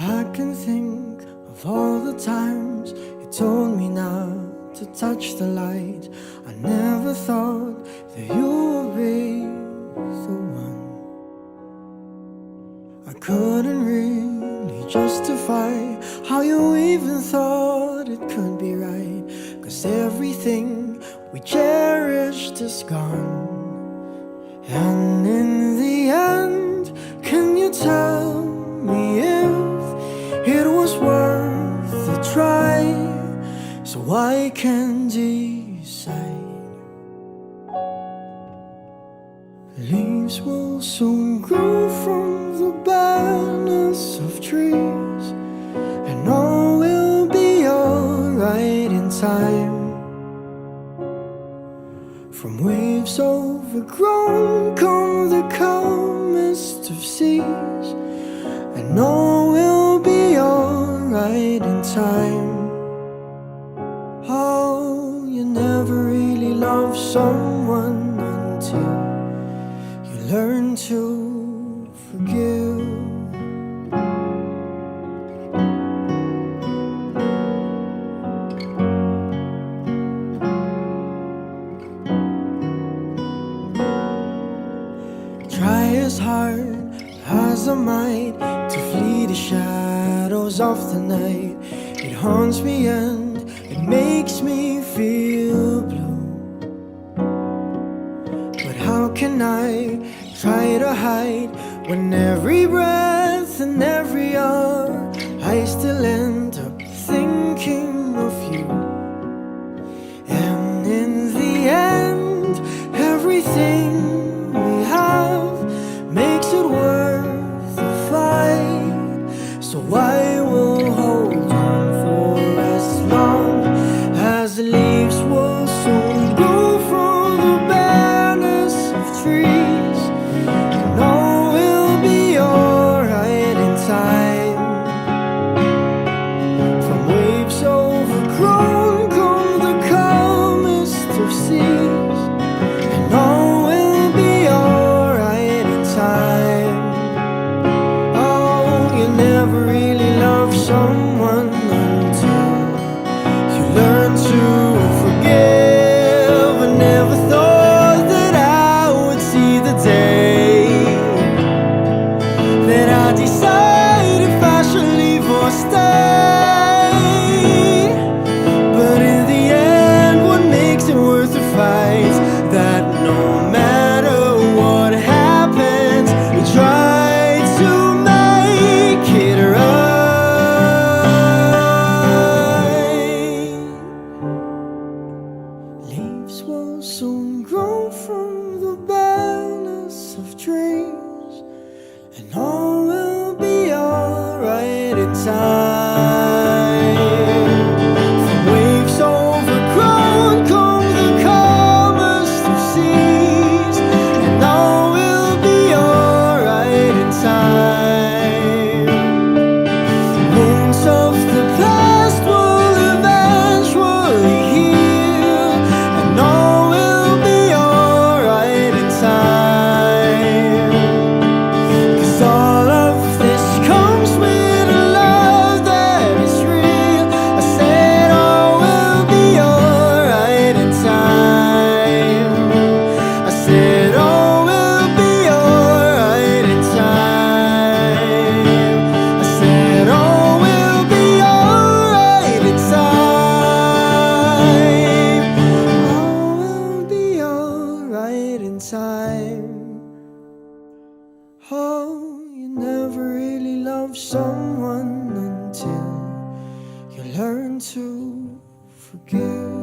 I can think of all the times you told me not to touch the light. I never thought that you would be the one. I couldn't really justify how you even thought it could be right, 'cause everything we cherished is gone. And in the end, can you tell me if it was worth a try, so I can decide? Leaves will soon grow from the barrenness of trees, and all will be alright in time. From waves overgrown come the calmest of seas, and all will be alright in time. Oh, you never really love someone until you learn to forgive. Try as hard as I might to flee the shadows of the night. It haunts me and it makes me feel blue. But how can I try to hide when every breath and every hour I still end up thinking of you? And in the end, everything we have makes it worth the fight. So I will hold on for as long as the leaves will soon grow from the barrenness of trees, and all will be alright in time. From waves overgrown come the calmest of seas, and all will be alright in time. Oh, you never really love someone until you learn to forgive. I never thought that I would see the day that I decide if I should leave or stay. But in the end, what makes it worth the fight? That no matter what happens, we try to make it right. Leaves will soon grow from the barrenness of trees, and all will be alright in time. From waves overgrown come the calmest of seas, and all will be alright in time. Wounds of the past will eventually heal, and all will be alright in time. 'Cause all of this comes with a love that is real. I said all will be alright in time. I said all will be alright in time. I said all will be alright in time. All will be alright in time. Oh, you never really love someone until you learn to forgive.